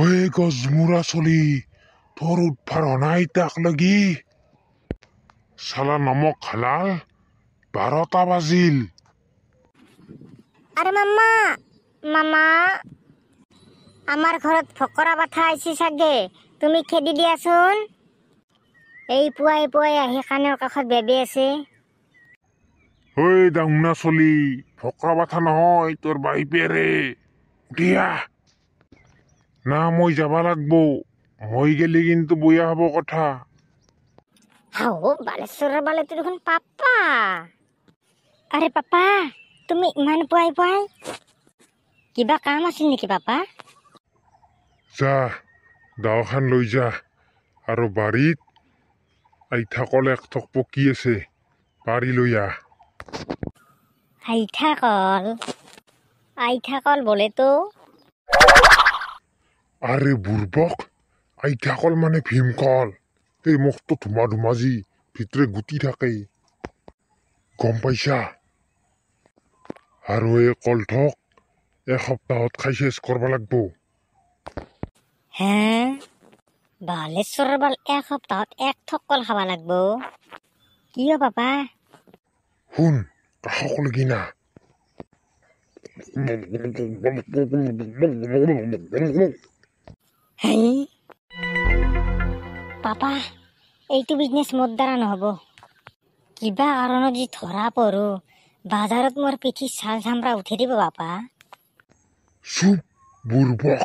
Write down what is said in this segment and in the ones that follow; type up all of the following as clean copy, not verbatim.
ঐ গজমুৰা চলি তোৰ উৎপাৰ নাই তাক লাগি চালা নমক হালাল 12টা বাজিল। আৰে মাম্মা মামা আমাৰ ঘৰত ফকৰা বাথা আইছি চাগে, তুমি খেদি দিয়াচোন। এই পুৱাই পুৱাই আহি কাণৰ কাষত বেবী আছে। ঐ দাংনা চলি ফকৰা বাথা নহয় তোৰ বাইপেৰে উঠিয়া না মই যাবা লাগবো, মই গেলি কিন্তু বয়া হব কথা। হাও বালেশ্বৰৰ বালেতো দেখোন পাপা। আৰে পাপা তুমি ইমান পুৱাই পুৱাই কিবা কাম আছিল নেকি পাপা? যা দাওখান লৈ যা আৰু বাৰীত আইঠা কল এক থক পকি আছে পাৰি লৈ আহ। আইঠা কল বলে তো। আৰে বুৰ্বক আইঠা কল মানে ভীমকল, এই মুখটো ধুমা ধুমাজি ভিতৰে গুটি থাকে গম পাইছা। আৰু এই কলঠক এসপ্তাহত খাই চেছ কৰবা লাগবো। হে বালেশ্বৰৰ বাল এসপ্তাহত এক থক কল খাবা লাগবো কিয় পাপা? শুন কাষক লাগি না। হেই পাপা এইটো বিজনেছ মোৰ দ্বাৰা নহব। কিবা কাৰণত যি ধৰা পৰো বাজাৰত মোৰ পিঠিত ছাল চামৰা উঠি দিব পাপা। চুপ বুৰ্বক,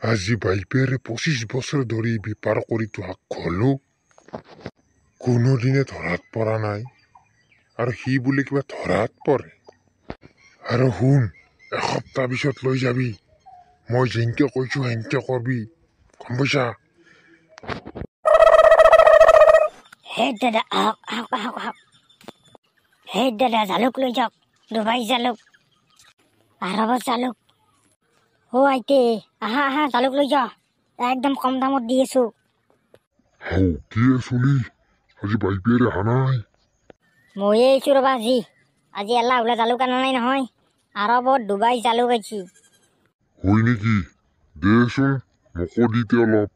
আজি বাইপেৰে 25 বছৰ ধৰি বেপাৰ কৰি তোহাক খলো, কোনোদিনে ধৰাত পৰা নাই আৰু সি বোলে কিবা ধৰাত পৰে। আৰু শুন এসপ্তাহ পিছত লৈ যাবি, মই যেনকে কৈছো সেনকে কৰবি গম পাইছা। হে দাদা আহক আহক আহক আহক। হে দাদা জালুক লৈ যাওক, ডুবাই জালুক, আৰৱত জালুক। অ আইতে আহা আহা জালুক লৈ যা, একদম কম দামত দি আছো। হাও কি চলি আজি বাইপেৰে অহা নাই? ময়ে আহিছো ৰবা আজি এলা ওলা জালুক আনা নাই নহয়, আৰৱত ডুবাই জালুক আহিছি। হয় নেকি? দেচোন মোকো দিতে অলপ।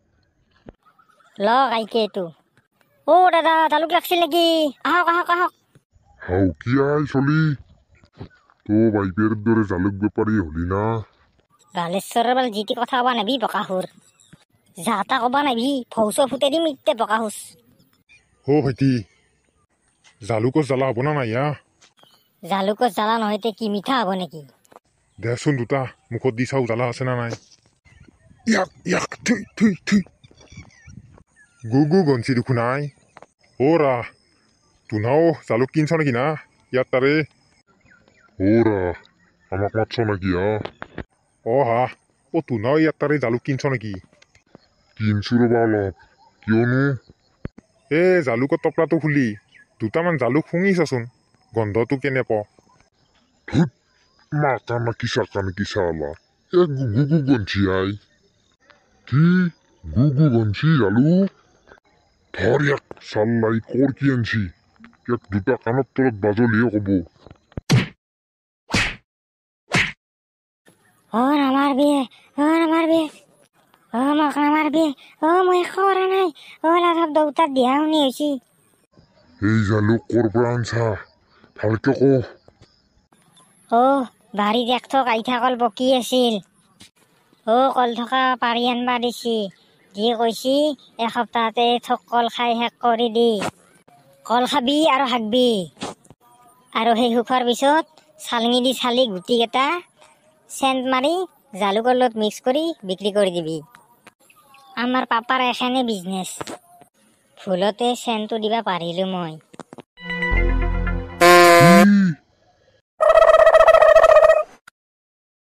লওক আইকে এইটো। অ দাদা জালুক লাগছিল নেকি? আহক আহক আহক। হাও কি আই চলি তো বাইপেৰ দৰে জালুক বেপাৰী হলি না। বালেশ্বৰৰ বাল যিটি কথা কবা নাবি বকাহুৰ, যা তা কবা নাবি ফৌচ ফুটে দিম ইতে বকাহুচ। অ ভাইটি জালুকৰ জ্বালা হ'ব না নাই হা? জালুকৰ জ্বালা নহয়তে কি মিঠা হব নেকি? দেচোন দুটা মুখত দি চাও জ্বালা আছে না নাই। ইয়াক ইয়াক থুই থুই থুই গু গঞ্চি দেখোন নাই। অ ৰা তুনাও জালুক কিনছ নেকি না ইয়াত তাৰে? অ ৰা আমাক মাতছ নেকি হা? অ হা অ তুনাও ইয়াত তাৰে জালুক কিনছ নেকি? কিনছো ৰবা অলপ, কিয়নো? এ জালুকৰ টপলাটো খুলি দুটামান জালুক শুঙিছাচোন, গন্ধটো কেনে প? ধুত মাকা নাকি চাকা নাকি চালা এ গুগু গঞ্চি আই। কি গুগু গঞ্চি জালুক? ধৰ ইয়াক চাল্লাই কৰ কি আনছি, ইয়াক দুটা কাণৰ তলত বাজলিয়ে কব। অ নামাৰবি নামাৰবি, অ মোক নামাৰবি, অ মই একো কৰা নাই, অ লাভ দেউতাৰ দিহা শুনি হৈছি। এই জালুক কৰ পৰা আনছা ভালকে ক। অ বাৰীত এক থক আইঠা কল পকি আছিল, অ কল থকা পাৰি আনবা দিছি, দি কৈছি এসপ্তাহতে থক কল খাই শেষ কৰি দি, কল খাবি আৰু হাকবি, আৰু সেই সুখৰ পিছত চালঙি দি চালি গুটি কেইটা চেণ্ট মাৰি জালুকৰ লগত মিক্স কৰি বিক্ৰী কৰি দিবি। আমাৰ পাপাৰ এখনে বিজনেছ, ভুলতে চেণ্টটো দিবা পাৰিলো মই।